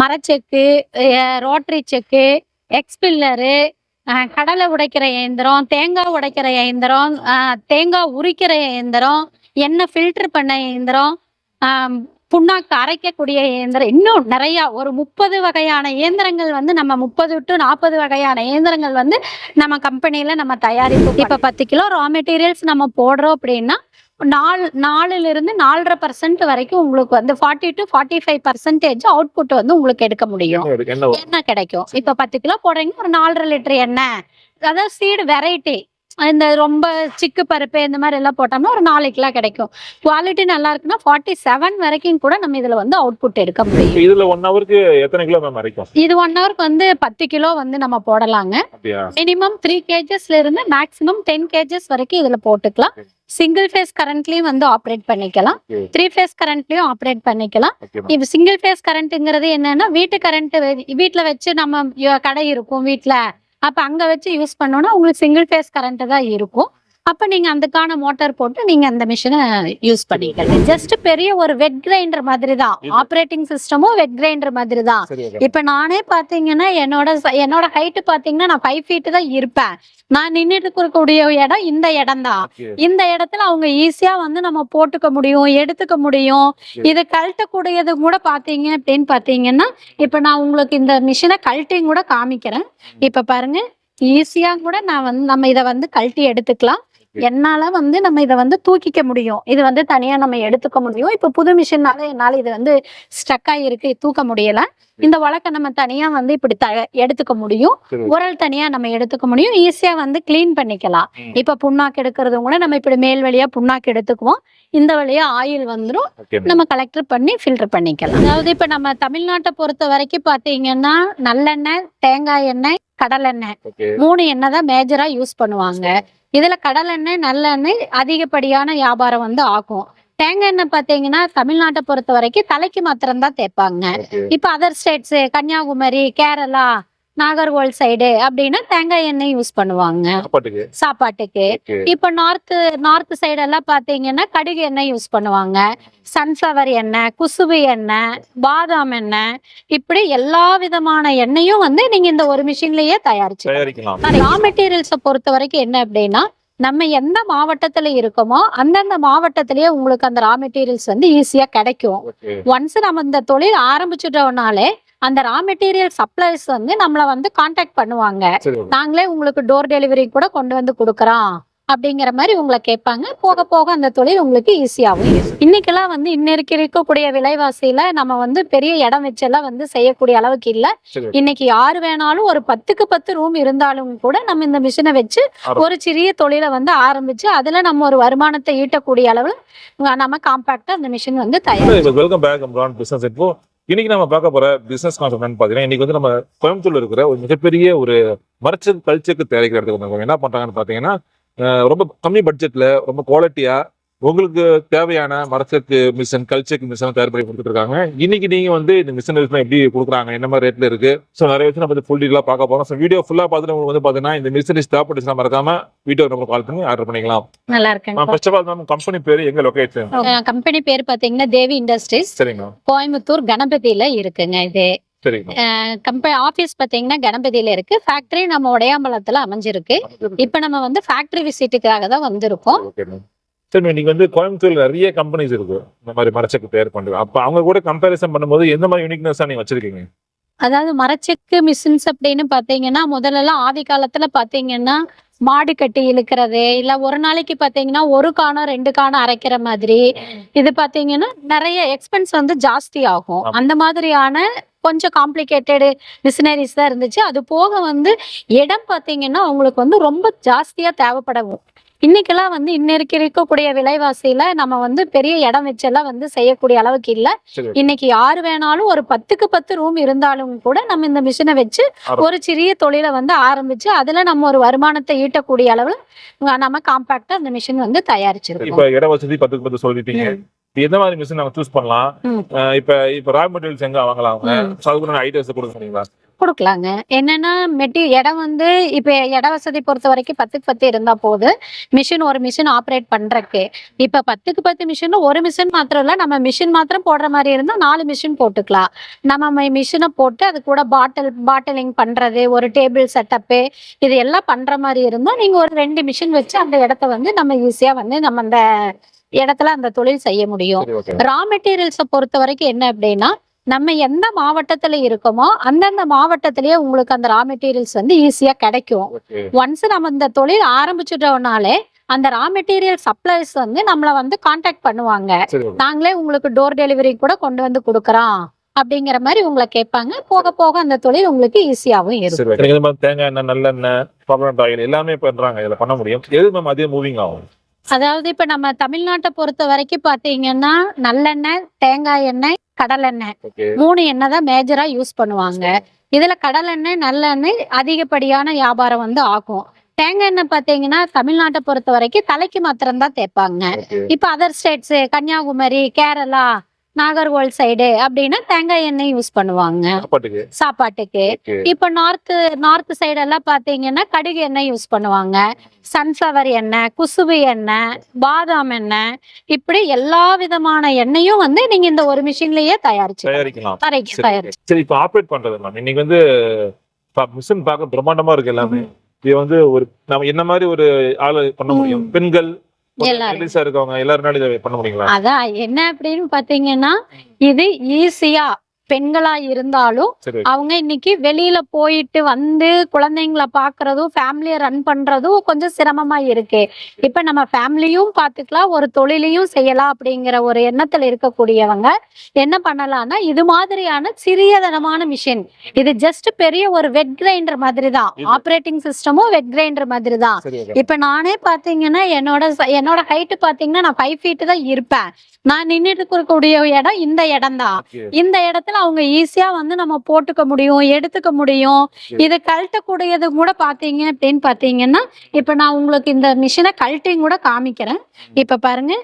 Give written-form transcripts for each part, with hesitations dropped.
மரச்செக்கு, rotary செக்கு, எக்ஸ்பில்லரு, கடலை உடைக்கிற இயந்திரம், தேங்காய் உடைக்கிற இயந்திரம், தேங்காய் உரிக்கிற இயந்திரம், எண்ணெய் ஃபில்டர் பண்ண இயந்திரம், புண்ணாக்கு அரைக்கக்கூடிய இயந்திரம், இன்னும் நிறைய ஒரு 30 வகையான இயந்திரங்கள் வந்து நம்ம 30 to 40 வகையான இயந்திரங்கள் வந்து நம்ம கம்பெனியில நம்ம தயாரிப்பு. இப்ப 10 கிலோ ரா மெட்டீரியல்ஸ் நம்ம போடுறோம் அப்படின்னா 4லிருந்து 4.5% வரைக்கும் உங்களுக்கு வந்து 40 to 45% அவுட்புட் வந்து உங்களுக்கு எடுக்க முடியும். எண்ணெய் கிடைக்கும். இப்ப 10 கிலோ போடுறீங்க, ஒரு 4.5 லிட்டர் எண்ணெய். அதாவது சீடு வெரைட்டி, இந்த ரொம்ப சிக்கு பருப்பு இந்த மாதிரி எல்லாம் போட்டோம்னா ஒரு 4 கிலோ கிடைக்கும். குவாலிட்டி நல்லா இருக்குன்னா 47 வரைக்கும் கூட நம்ம இதுல வந்து அவுட்புட் எடுக்க முடியும். இதுல 1 ஹவருக்கு எத்தனை கிலோ மேம் அரைக்கும்? இது 1 ஹவருக்கு வந்து 10 கிலோ வந்து நம்ம போடலாங்க. மினிமம் 3 kgsல இருந்து மேக்ஸிமம் 10 kgs வரைக்கும் இதுல போட்டுக்கலாம். சிங்கிள் ஃபேஸ் கரண்ட்லயும் வந்து ஆப்ரேட் பண்ணிக்கலாம், 3 ஃபேஸ் கரண்ட்லயும் ஆப்ரேட் பண்ணிக்கலாம். இப்ப சிங்கிள் ஃபேஸ் கரண்ட்ங்கிறது என்னன்னா, வீட்டு கரண்ட் வீட்டுல வச்சு நம்ம கடை இருக்கும் வீட்டுல, அப்ப அங்க வச்சு யூஸ் பண்ணோம்னா உங்களுக்கு சிங்கிள் ஃபேஸ் கரண்ட் தான் இருக்கும். அப்ப நீங்க அதுக்கான மோட்டார் போட்டு நீங்க அந்த மிஷினை யூஸ் பண்ணிக்கலாம். ஜஸ்ட் பெரிய ஒரு வெட் கிரைண்டர் மாதிரி தான், ஆப்ரேட்டிங் சிஸ்டமும் வெட் கிரைண்டர் மாதிரி தான். இப்ப நானே பாத்தீங்கன்னா என்னோட ஹைட் பாத்தீங்கன்னா நான் 5 feet தான் இருப்பேன். நான் நின்றுட்டு இருக்கக்கூடிய இடம் இந்த இடம் தான். இந்த இடத்துல அவங்க ஈஸியா வந்து நம்ம போட்டுக்க முடியும், எடுத்துக்க முடியும். இது கழட்டக்கூடியது கூட பாத்தீங்க அப்படின்னு பாத்தீங்கன்னா, இப்ப நான் உங்களுக்கு இந்த மிஷினை கழட்டியும் கூட காமிக்கிறேன். இப்ப பாருங்க, ஈஸியா கூட நான் வந்து நம்ம இதை வந்து கழட்டி எடுத்துக்கலாம். என்னால வந்து நம்ம இதை வந்து தூக்கிக்க முடியும், இது வந்து தனியா நம்ம எடுத்துக்க முடியும். இப்ப புது மிஷின்னால என்னால இது வந்து ஸ்டக் ஆகிருக்கு, தூக்க முடியல. இந்த வழக்கை நம்ம தனியா வந்து இப்படி எடுத்துக்க முடியும், உரல் தனியா நம்ம எடுத்துக்க முடியும், ஈஸியா வந்து கிளீன் பண்ணிக்கலாம். இப்ப புண்ணாக்கு எடுக்கிறதும் கூட நம்ம இப்படி மேல் வழியா புண்ணாக்கு எடுத்துக்குவோம், இந்த வழியா ஆயில் வந்துடும், நம்ம கலெக்டர் பண்ணி ஃபில்டர் பண்ணிக்கலாம். அதாவது இப்ப நம்ம தமிழ்நாட்டை பொறுத்த வரைக்கும் பாத்தீங்கன்னா நல்லெண்ணெய், தேங்காய் எண்ணெய், கடலெண்ணெய் 3 எண்ணெய் தான் மேஜரா யூஸ் பண்ணுவாங்க. இதுல கடலெண்ணெய், நல்லெண்ணெய் அதிகப்படியான வியாபாரம் வந்து ஆகும். தேங்காய் எண்ணெய் பாத்தீங்கன்னா தமிழ்நாட்டை பொறுத்த வரைக்கும் தலைக்கு மாத்திரம் தான் தேய்ப்பாங்க. இப்ப other states, Kanyakumari, Kerala, Nagercoil side அப்படின்னா தேங்காய் எண்ணெய் யூஸ் பண்ணுவாங்க சாப்பாட்டுக்கு. இப்ப நார்த் சைடு எல்லாம் பாத்தீங்கன்னா கடுகு எண்ணெய் யூஸ் பண்ணுவாங்க, சன்ஃபிளவர் எண்ணெய், குசுபு எண்ணெய், பாதாம் எண்ணெய், இப்படி எல்லா விதமான எண்ணெயும் வந்து நீங்க இந்த ஒரு மிஷின்லயே தயாரிச்சுக்கலாம். ரா மெட்டீரியல்ஸை பொறுத்த வரைக்கும் என்ன அப்படின்னா, நம்ம எந்த மாவட்டத்துல இருக்கோமோ அந்தந்த மாவட்டத்திலேயே உங்களுக்கு அந்த ரா மெட்டீரியல்ஸ் வந்து ஈஸியா கிடைக்கும். ஒன்ஸ் நம்ம இந்த தொழில் ஆரம்பிச்சுட்டோம்னாலே அந்த ரா மெட்டீரியல் சப்ளைஸ் வந்து நம்மள வந்து கான்டாக்ட் பண்ணுவாங்க. நாங்களே உங்களுக்கு டோர் டெலிவரி கூட கொண்டு வந்து கொடுக்குறோம் அப்படிங்கிற மாதிரி உங்களை கேட்பாங்க. போக போக அந்த தொழில் உங்களுக்கு ஈஸியாகும். இன்னைக்கெல்லாம் வந்து இருக்கக்கூடிய விலைவாசியில நம்ம வந்து பெரிய இடம் வச்செல்லாம் வந்து செய்யக்கூடிய அளவுக்கு இல்ல. இன்னைக்கு யாரு வேணாலும் ஒரு 10க்கு 10 ரூம் இருந்தாலும் கூட நம்ம இந்த மிஷினை வச்சு ஒரு சிறிய தொழிலை வந்து ஆரம்பிச்சு அதுல நம்ம ஒரு வருமானத்தை ஈட்டக்கூடிய அளவுல நம்ம காம்பாக்டா அந்த மிஷின் வந்து தயார். இன்னைக்கு நம்ம பார்க்க போற பிசினஸ் கான்செப்ட் பாத்தீங்கன்னா, இன்னைக்கு வந்து நம்ம கோயம்புத்தூர்ல இருக்கிற ஒரு மிகப்பெரிய ஒரு மர்ச்சன்ட் கல்ச்சருக்கு தயாரிக்கிற இடத்துக்கு வந்தாங்க. என்ன பண்றாங்கன்னு பாத்தீங்கன்னா, ரொம்ப கம்மி பட்ஜெட்ல ரொம்ப குவாலிட்டியா உங்களுக்கு தேவையான மரச்செக்கு மிஷின், கல்ச்செக்கு மிஷின் தயார் பண்ணி கொடுத்துட்டு இருக்காங்க. இன்னைக்கு நீங்க வந்து இந்த மிஷின் எப்படி கொடுக்குறாங்க, என்ன மாதிரி ரேட்ல இருக்கு, ஸோ நிறைய விஷயம் நம்ம ஃபுல் டீலா பார்க்க போறோம். ஸோ வீடியோ ஃபுல்லா பார்த்துட்டு உங்களுக்கு வந்து பாத்தீங்கன்னா இந்த மிஷின் தேவைப்பட்டுச்சுன்னா மறக்காம வீடியோ நம்ம கால் பண்ணி ஆர்டர் பண்ணிக்கலாம். நல்லா இருக்கு. First of all ma'am, company பேர் எங்க லொகேஷன்? கம்பெனி பேர் பாத்தீங்கன்னா தேவி இண்டஸ்ட்ரீஸ். சரிங்க. கோயம்புத்தூர் கணபதியில இருக்குங்க. இது கம்பெனி ஆபீஸ் பாத்தீங்கன்னா கணபதியில இருக்கு. ஃபேக்டரி நம்ம உடையாம்பலத்துல அமைஞ்சிருக்கு. இப்ப நம்ம வந்து ஃபேக்டரி விசிட்டுக்காக தான் வந்திருக்கோம். சரி, நீங்க வந்து கோயம்புத்தூர்ல நிறைய கம்பெனிஸ் இருக்கு இந்த மாதிரி மரச்செக்கு தயார் பண்றது. அப்ப அவங்க கூட கம்பேரிசன் பண்ணும்போது எந்த மாதிரி யூனிக்னஸா நீங்க வச்சிருக்கீங்க? அதாவது மரச்செக்கு மிஷின்ஸ் அப்படின்னு பாத்தீங்கன்னா, முதல்ல ஆதி காலத்துல பாத்தீங்கன்னா மாடு கட்டி இழுக்கிறது, இல்ல ஒரு நாளைக்கு பாத்தீங்கன்னா 1 காணம் 2 காணம் அரைக்கிற மாதிரி, இது பாத்தீங்கன்னா நிறைய எக்ஸ்பென்ஸ் வந்து ஜாஸ்தி ஆகும். அந்த மாதிரியான கொஞ்சம் காம்ப்ளிகேட்டடு மிஷினரிஸ் தான் இருந்துச்சு. அது போக வந்து இடம் பாத்தீங்கன்னா உங்களுக்கு வந்து ரொம்ப ஜாஸ்தியா தேவைப்படும். இன்னைக்கெல்லாம் வந்து இருக்கக்கூடிய விலைவாசியில நம்ம வந்து பெரிய இடம் வச்செல்லாம் வந்து செய்யக்கூடிய அளவுக்கு இல்ல. இன்னைக்கு யாரு வேணாலும் ஒரு 10க்கு 10 ரூம் இருந்தாலும் கூட நம்ம இந்த மிஷினை வச்சு ஒரு சிறிய தொழிலை வந்து ஆரம்பிச்சு அதுல நம்ம ஒரு வருமானத்தை ஈட்டக்கூடிய அளவுல நம்ம காம்பாக்டா அந்த மிஷின் வந்து தயாரிச்சிருக்கோம். இப்ப இட வசதி 10க்கு 10 சொல்லிட்டீங்க. எந்த மாதிரி மிஷின் நம்ம சூஸ் பண்ணலாம்? இப்ப ரா மெட்டீரியல்ஸ் எங்க வாங்கலாம்? ஐடியாஸ் கொடுக்க சொன்னீங்களா? கொடுக்கலாங்க. என்னன்னா இடம் வந்து இப்ப இட வசதி பொறுத்த வரைக்கும் 10க்கு 10 இருந்தா போது ஒரு மிஷின் ஆப்ரேட் பண்றதுக்கு. இப்ப 10க்கு 10 மிஷின் ஒரு மிஷின் மாத்திரம் இல்ல, நம்ம மிஷின் மாத்திரம் போடுற மாதிரி இருந்தா 4 மிஷின் போட்டுக்கலாம். நம்ம மிஷினை போட்டு அது கூட பாட்டிலிங் பண்றது, ஒரு டேபிள் செட்டப்பு, இது எல்லாம் பண்ற மாதிரி இருந்தா நீங்க ஒரு 2 மிஷின் வச்சு அந்த இடத்த வந்து நம்ம ஈஸியா வந்து நம்ம அந்த இடத்துல அந்த தொழில் செய்ய முடியும். ரா மெட்டீரியல்ஸை பொறுத்த வரைக்கும் என்ன அப்படின்னா, நம்ம எந்த மாவட்டத்துல இருக்கோமோ அந்தந்த மாவட்டத்திலேயே உங்களுக்கு அந்த ரா மெட்டீரியல்ஸ் வந்து ஈஸியா கிடைக்கும். ஒன்ஸ் நம்ம இந்த தொழில் ஆரம்பிச்சுட்டோம்னாலே அந்த ரா மெட்டீரியல் சப்ளைஸ் வந்து நம்மள வந்து கான்டாக்ட் பண்ணுவாங்க. நாங்களே உங்களுக்கு டோர் டெலிவரி கூட கொண்டு வந்து கொடுக்கறோம் அப்படிங்கிற மாதிரி உங்களை கேட்பாங்க. போக போக அந்த தொழில் உங்களுக்கு ஈஸியாவும் இருக்கும். தேங்காய் எண்ணெய், நல்லெண்ணெய், கோகனட் ஆயில் எல்லாமே பண்றாங்க, இதுல பண்ண முடியும். எது மேம் அதிக மூவிங் ஆகும்? அதாவது இப்ப நம்ம தமிழ்நாட்டை பொறுத்த வரைக்கும் பாத்தீங்கன்னா நல்லெண்ணெய், தேங்காய் எண்ணெய், கடலெண்ணெய் 3 எண்ணெய் தான் மேஜரா யூஸ் பண்ணுவாங்க. இதுல கடலெண்ணெய், நல்லெண்ணெய் அதிகப்படியான வியாபாரம் வந்து ஆகும். தேங்காய் எண்ணெய் பாத்தீங்கன்னா தமிழ்நாட்டை பொறுத்த வரைக்கும் தலைக்கு மாத்திரம் தான் தேய்ப்பாங்க. இப்ப other states, Kanyakumari, Kerala, Nagercoil side அப்படின்னா தேங்காய் எண்ணெய் யூஸ் பண்ணுவாங்க சாப்பாட்டுக்கு. இப்ப நார்த் சைடு எல்லாம் பாத்தீங்கன்னா கடுகு எண்ணெய் யூஸ் பண்ணுவாங்க. சன்ஃபிளவர் எண்ணெய், குசுபு எண்ணெய், பாதாம் எண்ணெய், இப்படி எல்லா விதமான எண்ணெயும் வந்து நீங்க இந்த ஒரு மிஷின்லயே தயாரிக்கலாம். சரி, இப்ப ஆப்ரேட் பண்றது மேம் இன்னைக்கு வந்து மிஷின் பார்க்க பிரம்மாண்டமா இருக்கு எல்லாமே. இது வந்து ஒரு நம்ம என்ன மாதிரி ஒரு ஆளு பண்ண முடியும்? பெண்கள் இருக்கவங்க எல்லாரும் பண்ண முடியுங்களா? அதான் என்ன அப்படின்னு பாத்தீங்கன்னா, இது ஈஸியா பெண்களா இருந்தாலும் அவங்க இன்னைக்கு வெளியில போயிட்டு வந்து குழந்தைங்களை பாக்குறதும் ஃபேமிலியை ரன் பண்றதும் கொஞ்சம் சிரமமா இருக்கு. இப்ப நம்ம ஃபேமிலியும் பாத்துக்கலாம், ஒரு தொழிலையும் செய்யலாம் அப்படிங்கிற ஒரு எண்ணத்துல இருக்கக்கூடியவங்க என்ன பண்ணலாம்னா, இது மாதிரியான சிறியதனமான மிஷின், இது ஜஸ்ட் பெரிய ஒரு வெட் கிரைண்டர் மாதிரி தான். ஆப்ரேட்டிங் சிஸ்டமும் வெட் கிரைண்டர் மாதிரி தான். இப்ப நானே பாத்தீங்கன்னா என்னோட ஹைட் பாத்தீங்கன்னா நான் 5 feet தான் இருப்பேன். நான் நின்றுட்டு இருக்கக்கூடிய இடம் இந்த இடம் தான். இந்த இடத்துல அவங்க ஈஸியா வந்து நம்ம போட்டுக்க முடியும், எடுத்துக்க முடியும். இது கழட்டக்கூடியது கூட பாத்தீங்க அப்படின்னு பாத்தீங்கன்னா, இப்ப நான் உங்களுக்கு இந்த மிஷினை கழட்டியும் கூட காமிக்கிறேன். இப்ப பாருங்க,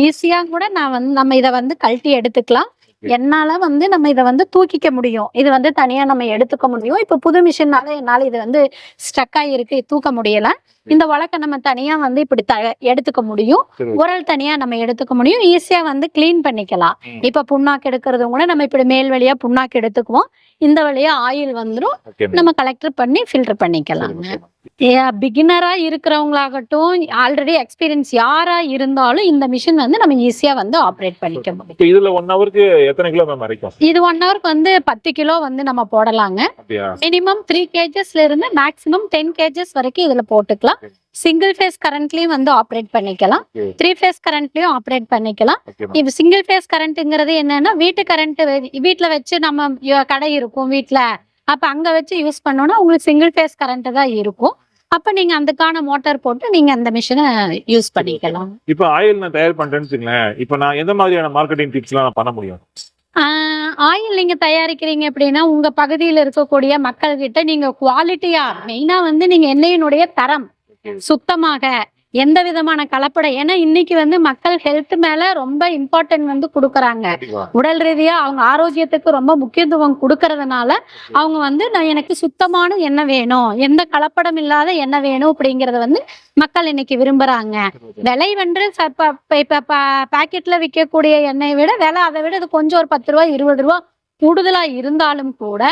ஈஸியா கூட நான் வந்து நம்ம இதை வந்து கழட்டி எடுத்துக்கலாம். என்னால வந்து நம்ம இதை வந்து தூக்கிக்க முடியும், இது வந்து தனியா நம்ம எடுத்துக்க முடியும். இப்ப புது மிஷின்னால என்னால இது வந்து ஸ்டக் ஆகிருக்கு, தூக்க முடியல. இந்த வழக்கை நம்ம தனியா வந்து இப்படி எடுத்துக்க முடியும், உரல் தனியா நம்ம எடுத்துக்க முடியும், ஈஸியா வந்து கிளீன் பண்ணிக்கலாம். இப்ப புண்ணாக்கு எடுக்கிறது கூட நம்ம இப்படி மேல் வழியா புண்ணாக்கு எடுத்துக்குவோம், இந்த வழியா ஆயில் வந்துடும், நம்ம கலெக்டர் பண்ணி ஃபில்டர் பண்ணிக்கலாங்க. பிகினரா இருக்கிறவங்களாகட்டும், ஆல்ரெடி எக்ஸ்பீரியன்ஸ் யாரா இருந்தாலும் இந்த மிஷின் வந்து நம்ம ஈஸியா வந்து ஆப்ரேட் பண்ணிக்க முடியும். இதுல 1 ஹவருக்கு எத்தனை கிலோ மேம் அரைக்கும்? இது 1 ஹவருக்கு வந்து 10 கிலோ வந்து நம்ம போடலாங்க. மினிமம் 3 kgsல இருந்து மேக்ஸிமம் 10 kgs வரைக்கும் இதுல போட்டுக்கலாம். சிங்கிள் ஃபேஸ் கரண்ட்லயும் வந்து ஆப்ரேட் பண்ணிக்கலாம், 3 ஃபேஸ் கரண்ட்லயும் ஆப்ரேட் பண்ணிக்கலாம். இப்ப சிங்கிள் ஃபேஸ் கரண்ட்ங்கிறது என்னன்னா, வீட்டு கரண்ட் வீட்டுல வச்சு நம்ம கடை இருக்கும் வீட்டுல, அப்ப அங்க வச்சு யூஸ் பண்ணோம்னா உங்களுக்கு சிங்கிள் ஃபேஸ் கரண்ட் தான் இருக்கும். அப்ப நீங்க அதுக்கான மோட்டார் போட்டு நீங்க அந்த மிஷினை யூஸ் பண்ணிக்கலாம். இப்ப ஆயில் நான் தயார் பண்றேன்னு வச்சுங்களேன், இப்ப நான் எந்த மாதிரியான மார்க்கெட்டிங் டிப்ஸ் எல்லாம் பண்ண முடியும்? ஆயில் நீங்க தயாரிக்கிறீங்க அப்படின்னா, உங்க பகுதியில் இருக்கக்கூடிய மக்கள் கிட்ட நீங்க குவாலிட்டியா, மெயினா வந்து நீங்க எண்ணெயினுடைய தரம், சுத்தமாக, எந்த விதமான கலப்படம், ஏன்னா இன்னைக்கு வந்து மக்கள் ஹெல்த் மேல ரொம்ப இம்பார்ட்டன்ட் வந்து கொடுக்கறாங்க. உடல் ரீதியா அவங்க ஆரோக்கியத்துக்கு ரொம்ப முக்கியத்துவம் கொடுக்கறதுனால அவங்க வந்து எனக்கு சுத்தமான எண்ணெய் வேணும், எந்த கலப்படம் இல்லாத எண்ணெய் வேணும் அப்படிங்கறத வந்து மக்கள் இன்னைக்கு விரும்புறாங்க. விலை வந்து இப்ப பாக்கெட்ல விற்கக்கூடிய எண்ணெயை விட விலை அதை விட இது கொஞ்சம் ஒரு 10 ரூபா 20 ரூபா கூடுதலா இருந்தாலும் கூட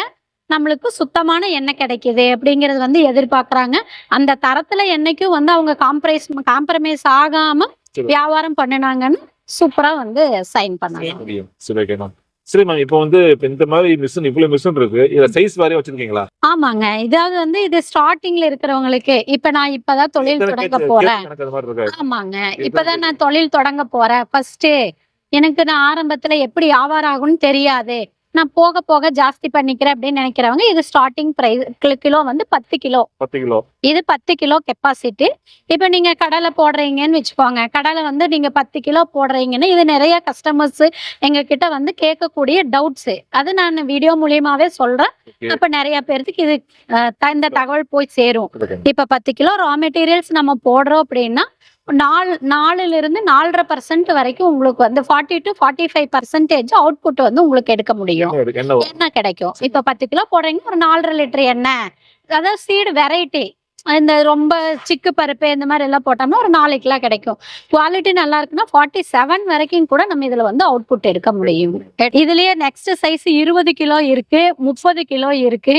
நம்மளுக்கு சுத்தமான எண்ணெய் கிடைக்குது அப்படிங்கறது வந்து எதிர்பார்க்கறாங்க. அந்த தரத்துல என்னைக்கும் வந்து அவங்க காம்ப்ரமைஸ் ஆகாம வியாபாரம் பண்ணினாங்கன்னு சூப்பரா வந்து சைன் பண்ணலாம். சரி மேம், இப்போ வந்து இந்த மாதிரி மிஷின், இவ்வளவு மிஷின் இருக்கு, இத சைஸ் வாரியா வச்சிருக்கீங்களா? ஆமாங்க, இதாவது வந்து இது ஸ்டார்டிங்ல இருக்கிறவங்களுக்கு, இப்ப நான் இப்பதான் தொழில் தொடங்க போறேன். ஆமாங்க, இப்பதான் நான் தொழில் தொடங்க போறேன். ஃபர்ஸ்ட் எனக்கு நான் ஆரம்பத்துல எப்படி வியாபாரம் ஆகும்னு தெரியாது, நான் போக போக ஜாஸ்தி பண்ணிக்கிறேன் அப்படின்னு நினைக்கிறவங்க, இது ஸ்டார்டிங் பிரைஸ் கிலோ வந்து 10 கிலோ. இது 10 கிலோ கெப்பாசிட்டி. இப்ப நீங்க கடலை போடுறீங்கன்னு வச்சுக்கோங்க, கடலை வந்து நீங்க 10 கிலோ போடுறீங்கன்னா, இது நிறைய கஸ்டமர்ஸ் எங்க கிட்ட வந்து கேட்கக்கூடிய டவுட்ஸ், அது நான் வீடியோ மூலியமாவே சொல்றேன். அப்ப நிறைய பேருக்கு இது இந்த தகவல் போய் சேரும். இப்ப 10 கிலோ ரா மெட்டீரியல்ஸ் நம்ம போடுறோம் அப்படின்னா 4ல இருந்து 4.5% வரைக்கும் உங்களுக்கு வந்து 40 to 45% அவுட்புட் வந்து உங்களுக்கு எடுக்க முடியும். எண்ணெய் கிடைக்கும். இப்ப 10 கிலோ போடுறீங்கன்னா ஒரு 4.5 லிட்டர் எண்ணெய். அதாவது சீடு வெரைட்டி இந்த ரொம்ப சிக்கு பருப்பு இந்த மாதிரி எல்லாம் போட்டோம்னா ஒரு 4 கிலோ கிடைக்கும். குவாலிட்டி நல்லா இருக்குன்னா 47 வரைக்கும் கூட நம்ம இதுல வந்து அவுட்புட் எடுக்க முடியும். இதுலயே நெக்ஸ்ட் சைஸ் 20 கிலோ இருக்கு, 30 கிலோ இருக்கு.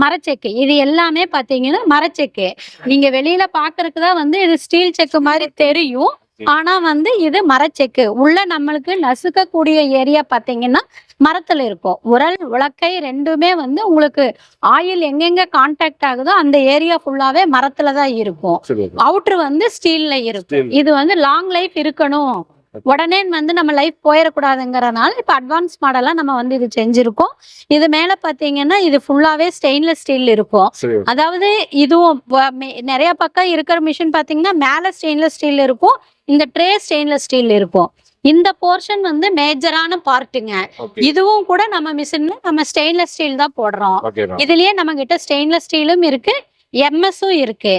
மரச்செக்கு இது எல்லாமே பாத்தீங்கன்னா மரச்செக்கு. நீங்க வெளியில பாக்குறதுக்கு தான் வந்து இது ஸ்டீல் செக்கு மாதிரி தெரியும். ஆனா வந்து இது மரச்செக்கு. உள்ள நம்மளுக்கு நசுக்கக்கூடிய ஏரியா பாத்தீங்கன்னா மரத்துல இருக்கும். உரல் உலக்கை ரெண்டுமே வந்து உங்களுக்கு ஆயில் எங்கெங்க கான்டாக்ட் ஆகுதோ அந்த ஏரியா ஃபுல்லாவே மரத்துலதான் இருக்கும். அவுட்ரு வந்து ஸ்டீல்ல இருக்கும். இது வந்து லாங் லைஃப் இருக்கணும், உடனே வந்து நம்ம லைஃப் போயிடக்கூடாதுங்கிறதுனால இப்ப அட்வான்ஸ் மாடலா நம்ம வந்து இது செஞ்சிருக்கோம். இது மேல பாத்தீங்கன்னா இது ஃபுல்லாவே ஸ்டெயின்லெஸ் ஸ்டீல் இருக்கும். அதாவது இதுவும் நிறைய பக்கம் இருக்கிற மிஷின் பாத்தீங்கன்னா மேல ஸ்டெயின்லெஸ் ஸ்டீல் இருக்கும், இந்த ட்ரே ஸ்டெயின்லெஸ் ஸ்டீல் இருக்கும். இந்த போர்ஷன் வந்து மேஜரான பார்ட்டுங்க. இதுவும் கூட நம்ம மிஷின்ல நம்ம ஸ்டெயின்லெஸ் ஸ்டீல் தான் போடுறோம். இதுலயே நம்ம கிட்ட ஸ்டெயின்லெஸ் ஸ்டீலும் இருக்கு, எம்எஸும் இருக்கு.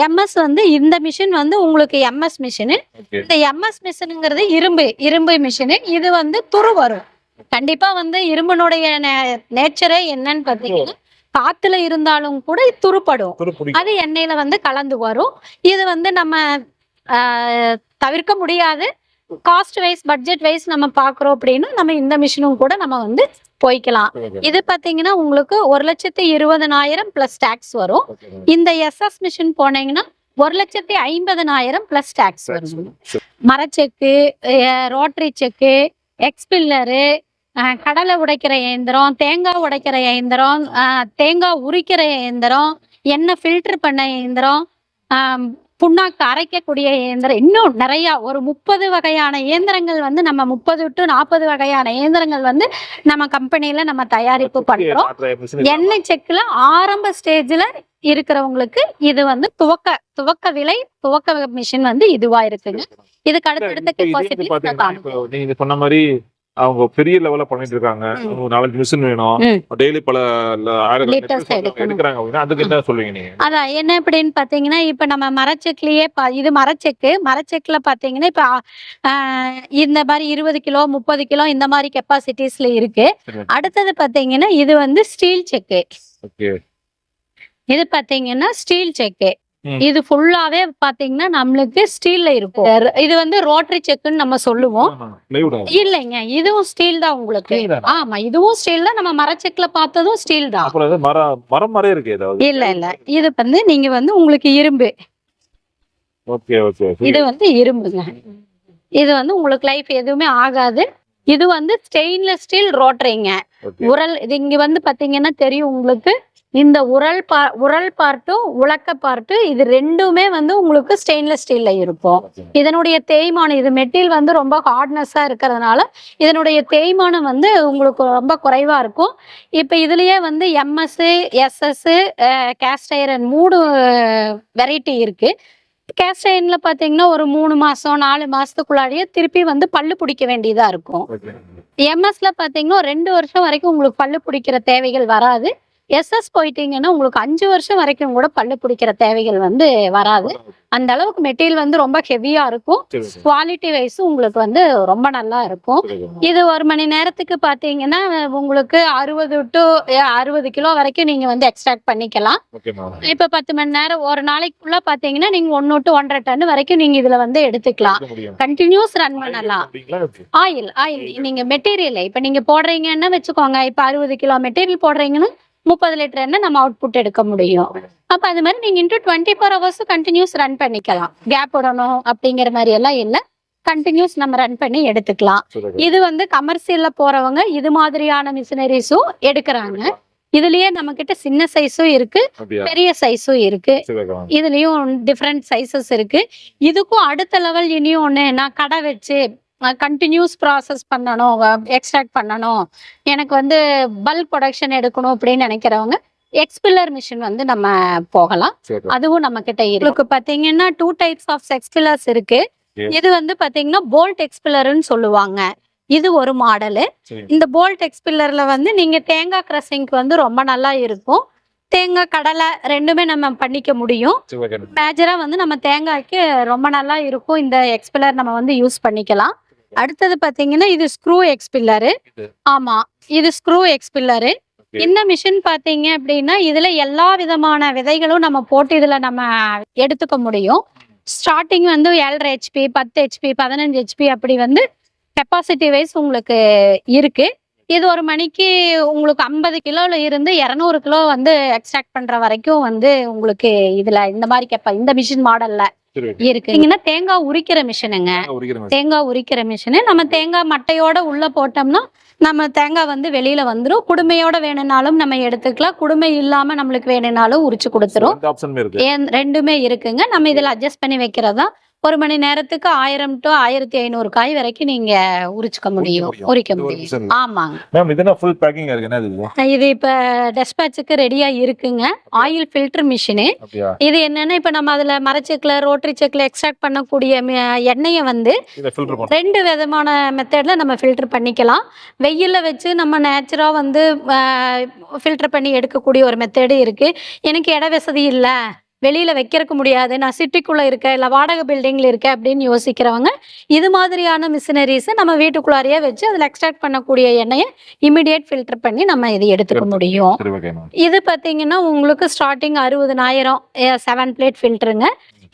எம்எஸ் வந்து இந்த மிஷின் வந்து உங்களுக்கு எம்எஸ் மிஷின். இந்த எம்எஸ் மிஷினுங்கிறது இரும்பு மிஷின். இது வந்து துரு வரும். கண்டிப்பா வந்து இரும்பினுடைய நேச்சரே என்னன்னு பாத்தீங்கன்னா காத்துல இருந்தாலும் கூட துருப்படும். அது எண்ணெயில வந்து கலந்து வரும். இது வந்து நம்ம தவிர்க்க முடியாது. காஸ்ட் வைஸ் பட்ஜெட் வைஸ் நம்ம பாக்குறோம் அப்படின்னா நம்ம இந்த மிஷினும் கூட நம்ம வந்து போய்க்கலாம். இது பாத்தீங்கன்னா உங்களுக்கு 1,20,000 பிளஸ் டாக்ஸ் வரும். இந்த எஸ்எஸ் மிஷின் போனீங்கன்னா 1,50,000 பிளஸ் டாக்ஸ் வரும். மரச்செக்கு, ரோட்டரி செக்கு, எக்ஸ்பில்லரு, கடலை உடைக்கிற இயந்திரம், தேங்காய் உடைக்கிற இயந்திரம், தேங்காய் உரிக்கிற இயந்திரம், எண்ணெய் ஃபில்டர் பண்ண இயந்திரம், புண்ணாக்கு அரைக்கக்கூடிய இயந்திரம், இன்னும் நிறைய ஒரு 30 வகையான இயந்திரங்கள் வந்து நம்ம 30 to 40 வகையான இயந்திரங்கள் வந்து நம்ம கம்பெனில நம்ம தயாரிப்பு பண்றோம். எண்ணெய் செக்குல ஆரம்ப ஸ்டேஜ்ல இருக்கிறவங்களுக்கு இது வந்து துவக்க விலை துவக்க மிஷின் வந்து இதுவா இருக்குங்க. இதுக்கு அடுத்தடுத்த கெப்பாசிட்டி நீங்க சொன்ன மாதிரி அவங்க பெரிய லெவல்ல பண்ணிட்டு இருக்காங்க. 4 மிஷின் வேணும், டெய்லி பல எடுக்கிறாங்க அப்படின்னா அதுக்கு என்ன சொல்லுவீங்க நீங்க? அதான் என்ன அப்படின்னு பாத்தீங்கன்னா இப்ப நம்ம மரச்செக்லயே இது மரச்செக்குல பாத்தீங்கன்னா இப்ப இந்த மாதிரி 20 கிலோ 30 கிலோ இந்த மாதிரி கெப்பாசிட்டிஸ்ல இருக்கு. அடுத்தது பாத்தீங்கன்னா இது வந்து ஸ்டீல் செக்கு. இது பாத்தீங்கன்னா ஸ்டீல் செக்கு. இது ஃபுல்லாவே பாத்தீங்கன்னா நம்மளுக்கு ஸ்டீல்ல இருக்கும். இது வந்து ரோட்டரி செக்குன்னு நம்ம சொல்லுவோம். இல்லைங்க, இதுவும் ஸ்டீல் தான் உங்களுக்கு. ஆமா, இதுவும் ஸ்டீல் தான். நம்ம மரச்செக்குல பார்த்ததும் ஸ்டீல் தான். இல்ல இது வந்து நீங்க வந்து உங்களுக்கு இரும்பு. இது வந்து இரும்புங்க. இது வந்து உங்களுக்கு லைஃப் எதுவுமே ஆகாது. இது வந்து ஸ்டெயின்லெஸ் ஸ்டீல் ரோட்டரிங்க. உரல் இது இங்க வந்து பாத்தீங்கன்னா தெரியும் உங்களுக்கு. இந்த உரல் பார்ட்டும் உலக்க பார்ட்டு இது ரெண்டுமே வந்து உங்களுக்கு ஸ்டெயின்லெஸ் ஸ்டீல்ல இருக்கும். இதனுடைய தேய்மானம், இது மெட்டீரியல் வந்து ரொம்ப ஹார்ட்னஸா இருக்கிறதுனால இதனுடைய தேய்மானம் வந்து உங்களுக்கு ரொம்ப குறைவா இருக்கும். இப்ப இதுலயே வந்து MS, SS, cast iron 3 variety இருக்கு. கேஸ்ட் ஐரன்ல பாத்தீங்கன்னா ஒரு 3 மாசம் 4 மாசத்துக்குள்ளாடியே திருப்பி வந்து பல்லு பிடிக்க வேண்டியதா இருக்கும். எம்எஸ்ல பாத்தீங்கன்னா 2 வருஷம் வரைக்கும் உங்களுக்கு பல்லு பிடிக்கிற தேவைகள் வராது. எஸ்எஸ் போயிட்டீங்கன்னா உங்களுக்கு 5 வருஷம் வரைக்கும் கூட பல்லு பிடிக்கிற தேவைகள் வந்து வராது. அந்த அளவுக்கு மெட்டீரியல் வந்து ரொம்ப ஹெவியா இருக்கும். குவாலிட்டி வைஸ் உங்களுக்கு வந்து ரொம்ப நல்லா இருக்கும். இது 1 மணி நேரத்துக்கு பாத்தீங்கன்னா உங்களுக்கு 60 to 60 கிலோ வரைக்கும் நீங்க வந்து எக்ஸ்ட்ராக்ட் பண்ணிக்கலாம். இப்ப 10 மணி நேரம் ஒரு நாளைக்குள்ள பாத்தீங்கன்னா நீங்க 1 to 1.5 டன் வரைக்கும் நீங்க இதுல வந்து எடுத்துக்கலாம். கண்டினியூஸ் ரன் பண்ணலாம். ஆயில் நீங்க மெட்டீரியல் இப்ப நீங்க போடுறீங்கன்னு வச்சுக்கோங்க. இப்ப 60 கிலோ மெட்டீரியல் போடுறீங்கன்னா 30 லிட்டர் எண்ணெய் நம்ம அவுட்புட் எடுக்க முடியும். அப்ப அது மாதிரி நீங்க இன்டூ 24 ஹவர்ஸ் கண்டினியூஸ் ரன் பண்ணிக்கலாம். கேப் விடணும் அப்படிங்கிற மாதிரி எல்லாம் இல்ல, கண்டினியூஸ் நம்ம ரன் பண்ணி எடுத்துக்கலாம். இது வந்து கமர்ஷியல்ல போறவங்க இது மாதிரியான மிஷினரிஸும் எடுக்கிறாங்க. இதுலயே நம்ம கிட்ட சின்ன சைஸும் இருக்கு, பெரிய சைஸும் இருக்கு. இதுலயும் டிஃப்ரெண்ட் சைசஸ் இருக்கு. இதுக்கும் அடுத்த லெவல் இனியும் ஒண்ணு, நான் கடை வச்சு கண்டினியூஸ் ப்ராசஸ் பண்ணணும், எக்ஸ்ட்ராக்ட் பண்ணணும், எனக்கு வந்து பல்க் ப்ரொடக்ஷன் எடுக்கணும் அப்படின்னு நினைக்கிறவங்க எக்ஸ்பில்லர் மிஷின் வந்து நம்ம போகலாம். அதுவும் நம்ம கிட்ட இருக்கு. பாத்தீங்கன்னா 2 டைப்ஸ் ஆஃப் எக்ஸ்பில்லர்ஸ் இருக்கு. இது வந்து பாத்தீங்கன்னா போல்ட் எக்ஸ்பில்லர்னு சொல்லுவாங்க. இது ஒரு மாடலு. இந்த போல்ட் எக்ஸ்பில்லர்ல வந்து நீங்க தேங்காய் கிரஷிங்க்கு வந்து ரொம்ப நல்லா இருக்கும். தேங்காய் கடலை ரெண்டுமே நம்ம பண்ணிக்க முடியும். சரி ஓகே மேஜரா வந்து நம்ம தேங்காய்க்கு ரொம்ப நல்லா இருக்கும். இந்த எக்ஸ்பில்லர் நம்ம வந்து யூஸ் பண்ணிக்கலாம். அடுத்தது பாத்தீங்கன்னா இது ஸ்க்ரூ எக்ஸ்பில்லரு. ஆமா, இது ஸ்க்ரூ எக்ஸ்பில்லரு. இந்த மிஷின் பாத்தீங்க அப்படின்னா இதுல எல்லா விதமான விதைகளும் நம்ம போட்டு இதுல நம்ம எடுத்துக்க முடியும். ஸ்டார்டிங் வந்து 7.5 HP, 10 HP, 15 HP அப்படி வந்து கெப்பாசிட்டி வைஸ் உங்களுக்கு இருக்கு. இது ஒரு மணிக்கு உங்களுக்கு 50 கிலோல இருந்து 200 கிலோ வந்து எக்ஸ்ட்ராக்ட் பண்ற வரைக்கும் வந்து உங்களுக்கு இதுல இந்த மாதிரி இந்த மிஷின் மாடல்ல இருக்குங்கன்னா தேங்காய் உரிக்கிற மிஷினுங்க. தேங்காய் உரிக்கிற மிஷினு. நம்ம தேங்காய் மட்டையோட உள்ள போட்டோம்னா நம்ம தேங்காய் வந்து வெளியில வந்துரும். குடுமையோட வேணும்னாலும் நம்ம எடுத்துக்கலாம், குடுமை இல்லாம நம்மளுக்கு வேணும்னாலும் உரிச்சு கொடுத்துரும். ரெண்டுமே இருக்குங்க. நம்ம இதுல அட்ஜஸ்ட் பண்ணி வைக்கிறதா. ஒரு மணி நேரத்துக்கு 1000 to 1500 காய் வரைக்கும் நீங்க உரிச்சுக்க முடியும், உரிக்க முடியும். ஆமாங்க மேம். இது என்ன ஃபுல் பேக்கிங் இருக்குன்னா இது இப்ப டெஸ்பாட்சுக்கு ரெடியா இருக்குங்க. Oil filter machine. இது என்னன்னா இப்ப நம்ம அதுல மரச்செக்ல ரோட்டரி செக்ல எக்ஸ்ட்ராக்ட் பண்ணக்கூடிய எண்ணெயை வந்து 2 விதமான மெத்தட்ல நம்ம ஃபில்டர் பண்ணிக்கலாம். வெயில்ல வச்சு நம்ம நேச்சுரா வந்து ஃபில்டர் பண்ணி எடுக்கக்கூடிய ஒரு மெத்தடு இருக்கு. எனக்கு இட வசதி இல்ல, வெளியில வைக்கிறதுக்கு முடியாது, நான் சிட்டிக்குள்ள இருக்க இல்ல வாடகை பில்டிங்ல இருக்க அப்படின்னு யோசிக்கிறவங்க இது மாதிரியான மிஷினரிஸ் நம்ம வீட்டுக்குள்ளாரியே வச்சு அதுல எக்ஸ்ட்ராக்ட் பண்ணக்கூடிய எண்ணெயை இமிடியேட் ஃபில்டர் பண்ணி நம்ம இது எடுத்துக்க முடியும். இது பாத்தீங்கன்னா உங்களுக்கு ஸ்டார்டிங் 60,000 7 பிளேட் ஃபில்டருங்க.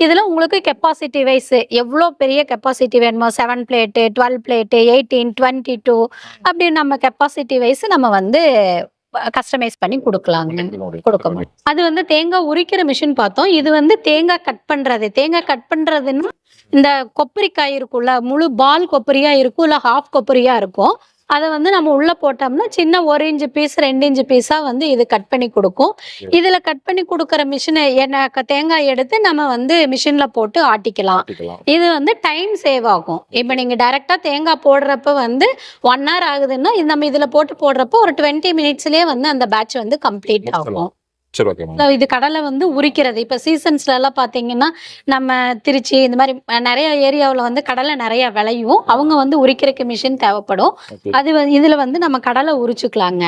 இதுல உங்களுக்கு கெப்பாசிட்டி வைஸ் எவ்வளோ பெரிய கெப்பாசிட்டி வேணுமோ 7 பிளேட், 12 பிளேட், 18, 22 அப்படி நம்ம கெப்பாசிட்டி வைஸ் நம்ம வந்து கஸ்டமைஸ் பண்ணி கொடுக்கலாங்க, கொடுக்க முடியும். அது வந்து தேங்காய் உரிக்கிற மிஷின் பார்த்தோம். இது வந்து தேங்காய் கட் பண்றது. தேங்காய் கட் பண்றதுன்னா இந்த கொப்பரிக்காய் இருக்குல்ல, முழு பால் கொப்பரியா இருக்கும் இல்ல ஹாஃப் கொப்பரியா இருக்கும். அதை வந்து நம்ம உள்ள போட்டோம்னா சின்ன 1 இன்ச் பீஸ் 2 இன்ச் பீஸா வந்து இது கட் பண்ணி கொடுக்கும். இதுல கட் பண்ணி கொடுக்கற மிஷினை தேங்காய் எடுத்து நம்ம வந்து மிஷின்ல போட்டு ஆட்டிக்கலாம். இது வந்து டைம் சேவ் ஆகும். இப்ப நீங்க டைரக்டா தேங்காய் போடுறப்ப வந்து 1 hour ஆகுதுன்னா நம்ம இதுல போட்டு போடுறப்ப ஒரு 20 மினிட்ஸ்லயே வந்து அந்த பேட்ச் வந்து கம்ப்ளீட் ஆகும். இது கடலை வந்து உரிக்கிறது. இப்ப சீசன்ஸ்ல எல்லாம் பாத்தீங்கன்னா நம்ம திருச்சி இந்த மாதிரி நிறைய ஏரியாவுல வந்து கடலை நிறைய விளையும். அவங்க வந்து உரிக்கிறதுக்கு மிஷின் தேவைப்படும். அது இதுல வந்து நம்ம கடலை உரிச்சுக்கலாங்க.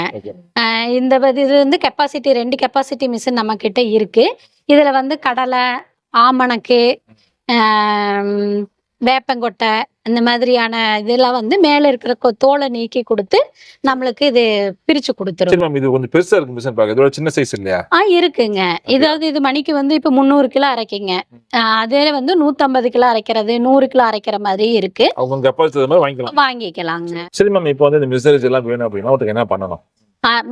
இந்த இது வந்து கெப்பாசிட்டி 2 கெப்பாசிட்டி மிஷின் நம்ம கிட்ட இருக்கு. இதுல வந்து கடலை, ஆமணக்கு, வேப்பங்கொட்டை இந்த மாதிரியான இதெல்லாம் வந்து மேல இருக்கிற தோலை நீக்கி கொடுத்து நம்மளுக்கு இது பிரிச்சு கொடுத்துரும். இது கொஞ்சம் பெருசா இருக்கு மிஷின் பாக்க. இதோட சின்ன சைஸ் இல்லையா? இருக்குங்க. இதாவது இது மணிக்கு வந்து இப்ப 300 கிலோ அரைக்குங்க. அதே வந்து 150 கிலோ அரைக்கிறது, 100 கிலோ அரைக்கிற மாதிரி இருக்கு. அவங்க கெப்பாசிட்டி மாதிரி வாங்கிக்கலாங்க. சரி மேம். இப்போ வந்து இந்த மிஷினரிஸ் எல்லாம் வேணும் அப்படின்னா அதுக்கு என்ன பண்ணணும்?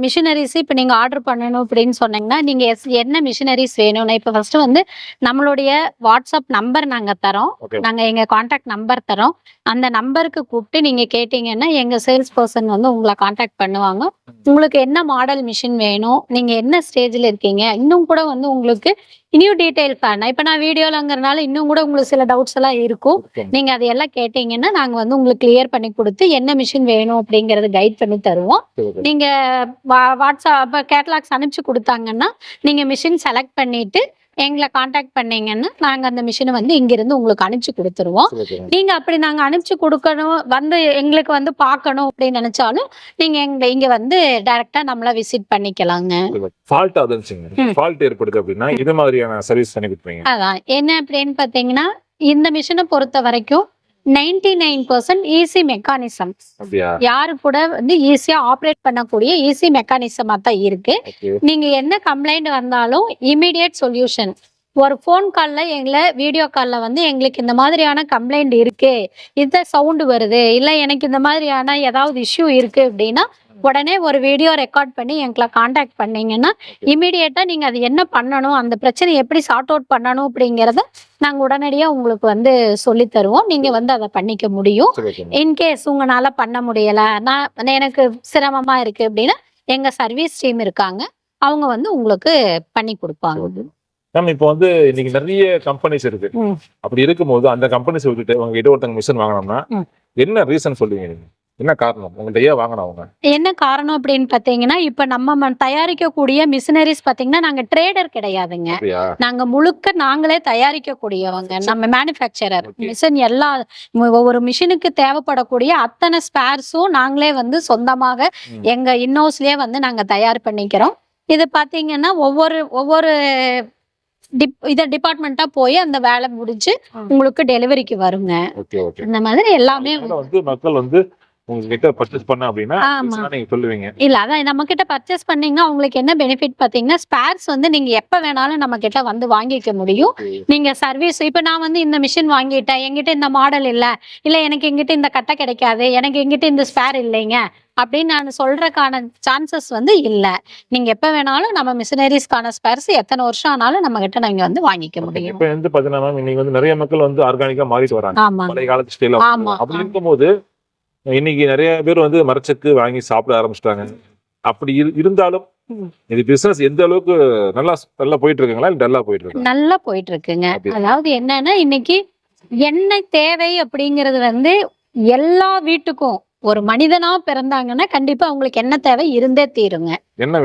மிஷினரிஸ் இப்போ நீங்கள் ஆர்டர் பண்ணணும் அப்படின்னு சொன்னீங்கன்னா நீங்கள் என்ன மிஷினரிஸ் வேணும்னா இப்போ ஃபர்ஸ்ட் வந்து நம்மளுடைய வாட்ஸ்அப் நம்பர் நாங்கள் தரோம். நாங்கள் எங்கள் கான்டாக்ட் நம்பர் தரோம். அந்த நம்பருக்கு கூப்பிட்டு நீங்கள் கேட்டீங்கன்னா எங்கள் சேல்ஸ் பர்சன் வந்து உங்களை கான்டாக்ட் பண்ணுவாங்க. உங்களுக்கு என்ன மாடல் மிஷின் வேணும், நீங்கள் என்ன ஸ்டேஜில் இருக்கீங்க, இன்னும் கூட வந்து உங்களுக்கு இன்னும் டீட்டெயில்ஸ் வேணா. இப்போ நான் வீடியோலங்கிறனால இன்னும் கூட உங்களுக்கு சில டவுட்ஸ் எல்லாம் இருக்கும். நீங்கள் அதையெல்லாம் கேட்டீங்கன்னா நாங்கள் வந்து உங்களுக்கு கிளியர் பண்ணி கொடுத்து என்ன மிஷின் வேணும் அப்படிங்கறது கைட் பண்ணி தருவோம். நீங்கள் வாட்ஸ்அப் கேட்டலாக்ஸ் அனுப்பிச்சு கொடுத்தாங்கன்னா நீங்கள் மிஷின் செலக்ட் பண்ணிட்டு எங்களை கான்டாக்ட் பண்ணீங்கன்னா நாங்க அந்த மிஷினை வந்து இங்கிருந்து உங்களுக்கு அனுப்பிச்சு கொடுத்துருவோம். நீங்க அப்படி நாங்க அனுப்பிச்சு கொடுக்கணும் வந்து எங்களுக்கு வந்து பார்க்கணும் அப்படின்னு நினைச்சாலும் நீங்க இங்க வந்து டைரக்டா நம்மள விசிட் பண்ணிக்கலாங்க. ஃபால்ட் ஆகுதுங்க. ஃபால்ட் ஏற்படுது அப்படின்னா இது மாதிரியான சர்வீஸ் பண்ணி கொடுப்பீங்க. அதான் என்ன அப்படின்னு பாத்தீங்கன்னா இந்த மிஷினை பொறுத்த வரைக்கும் 99% ஈஸி மெக்கானிசம். யாரு கூட வந்து ஈஸியா ஆப்ரேட் பண்ணக்கூடிய ஈஸி மெக்கானிசமா தான் இருக்கு. நீங்க என்ன கம்ப்ளைண்ட் வந்தாலும் இமீடியட் சொல்யூஷன். ஒரு ஃபோன் கால்ல எங்களை வீடியோ கால்ல வந்து எங்களுக்கு இந்த மாதிரியான கம்ப்ளைண்ட் இருக்கு, இந்த சவுண்டு வருது, இல்ல எனக்கு இந்த மாதிரியான ஏதாவது இஷ்யூ இருக்கு அப்படின்னா உடனே ஒரு வீடியோ ரெக்கார்ட் பண்ணி எங்களை கான்டாக்ட் பண்ணீங்கன்னா இமீடியட்டா நீங்க அது என்ன பண்ணணும், அந்த பிரச்சனை எப்படி சார்ட் அவுட் பண்ணணும் அப்படிங்கறத நாங்க உடனடியா உங்களுக்கு வந்து சொல்லி தருவோம். நீங்க வந்து அதை பண்ணிக்க முடியும். இன்கேஸ் உங்களால பண்ண முடியல, எனக்கு சிரமமா இருக்கு அப்படின்னா எங்க சர்வீஸ் டீம் இருக்காங்க, அவங்க வந்து உங்களுக்கு பண்ணி கொடுப்பாங்க. மேம் இப்போ வந்து இன்னைக்கு நிறைய கம்பெனிஸ் இருக்கு. அப்படி இருக்கும்போது அந்த கம்பெனிஸ் விட்டுட்டு உங்ககிட்ட ஒருத்தங்க மிஷின் வாங்கினோம்னா என்ன ரீசன் சொல்லுவீங்க நீங்க? என்ன காரணம் உங்கள்கிட்ட வாங்கணும்? அவங்க என்ன காரணம் அப்படின்னு பாத்தீங்கன்னா இப்ப நம்ம தயாரிக்கக்கூடிய மிஷினரிஸ் பாத்தீங்கன்னா நாங்க ட்ரேடர் கிடையாதுங்க. நாங்க முழுக்க நாங்களே தயாரிக்கக்கூடியவங்க. நம்ம மேனுஃபேக்சரர். மிஷின் எல்லா ஒவ்வொரு மிஷினுக்கு தேவைப்படக்கூடிய அத்தனை ஸ்பேர்ஸும் நாங்களே வந்து சொந்தமாக எங்க இன்னோஸ்லயே வந்து நாங்க தயார் பண்ணிக்கிறோம். இது பாத்தீங்கன்னா ஒவ்வொரு டிபார்ட்மெண்டா போய் அந்த வேலை முடிஞ்சு உங்களுக்கு டெலிவரிக்கு வருங்க. Okay okay. இந்த மாதிரி எல்லாமே வந்து மக்கள் வந்து உங்ககிட்ட பர்ச்சேஸ் பண்ண அப்படின்னா ஆமா. நீங்க சொல்லுவீங்க. இல்ல அதான் நம்ம கிட்ட பர்ச்சேஸ் பண்ணீங்கன்னா உங்களுக்கு என்ன பெனிஃபிட் பாத்தீங்கன்னா, ஸ்பேர்ஸ் வந்து நீங்க எப்ப வேணாலும் நம்ம கிட்ட வந்து வாங்கிக்க முடியும். நீங்க சர்வீஸ் இப்ப நான் வந்து இந்த மிஷின் வாங்கிட்டேன், என்கிட்ட இந்த மாடல் இல்ல எனக்கு என்கிட்ட இந்த கட்டை கிடைக்காது, எனக்கு என்கிட்ட இந்த ஸ்பேர் இல்லைங்க அப்படின்னு நான் சொல்றதுக்கான சான்சஸ் வந்து இல்ல. நீங்க எப்ப வேணாலும் நம்ம மிஷினரிஸ்க்கான ஸ்பேர்ஸ் எத்தனை வருஷம் ஆனாலும் நம்ம கிட்ட நீங்க வந்து வாங்கிக்க முடியும். இப்ப வந்து பாத்தீங்கன்னா மேம் இன்னைக்கு வந்து நிறைய மக்கள் வந்து ஆர்கானிக்கா மாறிட்டு வராங்க. ஆமா பழைய காலத்து ஸ்டைல. ஆமா அப்படி இருக்கும்போது இன்னைக்கு நிறைய பேர் வந்து மரச்செக்கு வாங்கி சாப்பிட ஆரம்பிச்சிட்டாங்க. அப்படி இருந்தாலும் இது பிசினஸ் எந்த அளவுக்கு நல்லா போயிட்டு இருக்குங்களா இல்ல டல்லா போயிட்டு இருக்கு? நல்லா போயிட்டு இருக்குங்க. அதாவது என்னன்னா இன்னைக்கு எண்ணெய் தேவை அப்படிங்கிறது வந்து எல்லா வீட்டுக்கும் ஒரு மனிதனா பிறந்தாங்கன்னா கண்டிப்பா அவங்களுக்கு என்ன தேவை இருந்தே தீருங்க. என்ன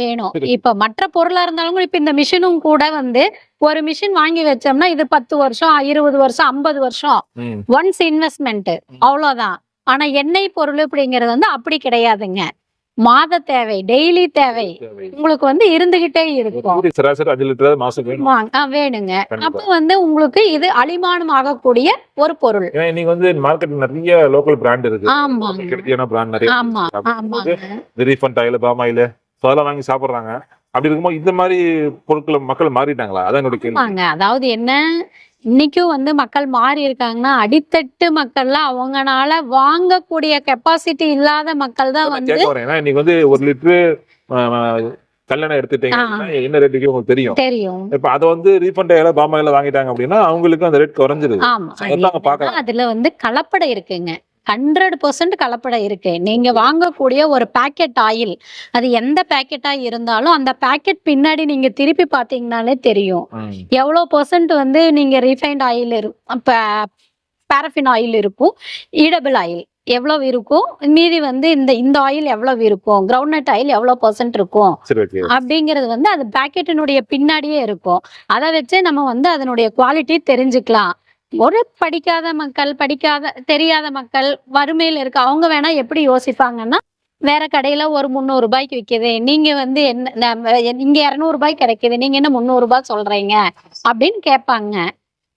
வேணும். இப்ப மற்ற பொருளா இருந்தாலும் இப்ப இந்த மிஷினும் கூட வந்து ஒரு மிஷின் வாங்கி வச்சோம்னா இது 10 வருஷம் 20 வருஷம் 50 வருஷம் ஒன்ஸ் இன்வெஸ்ட்மெண்ட் அவ்வளவுதான். ஆனா எண்ணெய் பொருள் அப்படிங்கிறது வந்து அப்படி கிடையாதுங்க. மாத தேவை, டெய்லி தேவை உங்களுக்கு வந்து இருந்துகிட்டே இருக்கும். சராசரி 5 லிட்டர் மாசம் வேணுங்க. அப்ப வந்து உங்களுக்கு இது அழிமானம் ஆகக்கூடிய ஒரு பொருள். இன்னைக்கு வந்து மார்க்கெட்ல நிறைய லோக்கல் பிராண்ட் இருக்கு. ஆமா பிராண்ட் நிறைய. ஆமா ரீஃபண்ட் ஆயில், பாம் ஆயில் அதெல்லாம் வாங்கி சாப்பிடுறாங்க. அப்படி இருக்கும்போது இந்த மாதிரி பொருட்களை மக்கள் மாறிட்டாங்களா? அதான் என்னோட கேள்வி. அதாவது என்ன இன்னைக்கும் வந்து மக்கள் மாறி இருக்காங்கன்னா அடித்தட்டு மக்கள்லாம் அவங்கனால வாங்கக்கூடிய கெப்பாசிட்டி இல்லாத மக்கள் தான் வந்து இன்னைக்கு வந்து 1 லிட்டரு கல்லெண்ணெய் எடுத்துட்டீங்கன்னா என்ன ரேட்டுக்கு உங்களுக்கு தெரியும். இப்ப அதை வந்து ரீஃபண்ட் ஆயில பாம் ஆயில வாங்கிட்டாங்க அப்படின்னா அவங்களுக்கு அந்த ரேட் குறைஞ்சிருது. அதுல வந்து கலப்படம் இருக்குங்க. 100% கலப்படம் இருக்கு. நீங்க வாங்கக்கூடிய ஒரு பேக்கெட் ஆயில் அது எந்த பேக்கெட்டா இருந்தாலும் அந்த பேக்கெட் பின்னாடி நீங்க திருப்பி பாத்தீங்கன்னாலே தெரியும் எவ்வளவு % வந்து நீங்க ரீஃபைண்ட் ஆயில் பாரஃபின் ஆயில் இருக்கும், ஈடபிள் ஆயில் எவ்வளவு இருக்கும், மீதி வந்து இந்த ஆயில் எவ்வளவு இருக்கும், கிரவுண்ட்நட் ஆயில் எவ்வளவு % இருக்கும் அப்படிங்கிறது வந்து அது பேக்கெட்டினுடைய பின்னாடியே இருக்கும். அதை வச்சு நம்ம வந்து அதனுடைய குவாலிட்டி தெரிஞ்சுக்கலாம். ஒரு படிக்காத மக்கள் தெரியாத மக்கள் வறுமையில இருக்க அவங்க வேணா எப்படி யோசிப்பாங்கன்னா வேற கடையில ஒரு 300 ரூபாய்க்கு விக்குது, நீங்க வந்து என்ன இங்க 200 ரூபாய்க்கு கிடைக்குது, நீங்க என்ன 300 ரூபாய் சொல்றீங்க அப்படின்னு கேட்பாங்க.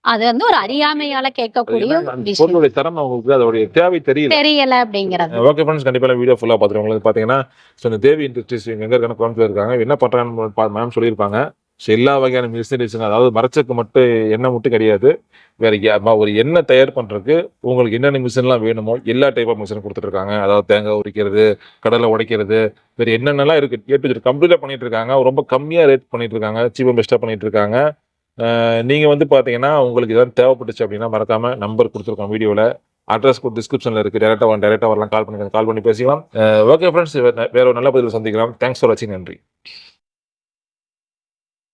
அது வந்து ஒரு அறியாமையால கேட்கக்கூடிய பொருளுடைய தரம் உங்களுக்கு அதோட தேவை தெரியல அப்படிங்கிறது. ஓகே ஃப்ரெண்ட்ஸ், கண்டிப்பா வீடியோ ஃபுல்லா பாத்துருவோம். உங்களுக்கு பாத்தீங்கன்னா இந்த தேவி இண்டஸ்ட்ரீஸ் எங்க இருக்காங்க, கோயம்புத்தூர் இருக்காங்க. என்ன பண்றாங்கன்னு மேம் சொல்லியிருப்பாங்க. எல்லா வகையான மிஷினரிஸுங்க, அதாவது மரச்சக்கு மட்டும் எண்ணெய் மட்டும் கிடையாது, வேற ஒரு எண்ணெய் தயார் பண்றதுக்கு உங்களுக்கு என்னென்ன மிஷின்லாம் வேணுமோ எல்லா டைப் ஆஃப் மிஷின் கொடுத்துட்டு இருக்காங்க. அதாவது தேங்காய் உரிக்கிறது, கடலை உடைக்கிறது, வேற என்னென்னலாம் இருக்கு கம்ப்ளீட்டா பண்ணிட்டு இருக்காங்க. ரொம்ப கம்மியா ரேட் பண்ணிட்டு இருக்காங்க, சீப் அண்ட் பெஸ்டா பண்ணிட்டு இருக்காங்க. நீங்க வந்து பாத்தீங்கன்னா உங்களுக்கு ஏதாவது தேவைப்பட்டுச்சு அப்படின்னா மறக்காம நம்பர் கொடுத்துருக்கோம் வீடியோல, அட்ரஸ் டிஸ்கிரிப்ஷன்ல இருக்கு. டேரக்டா வரலாம், கால் பண்ணி பேசிக்கலாம். ஓகே ஃப்ரெண்ட்ஸ், வேற ஒரு நல்ல பதிவில் சந்திக்கலாம். தேங்க்ஸ் ஃபார் வாட்சிங். நன்றி.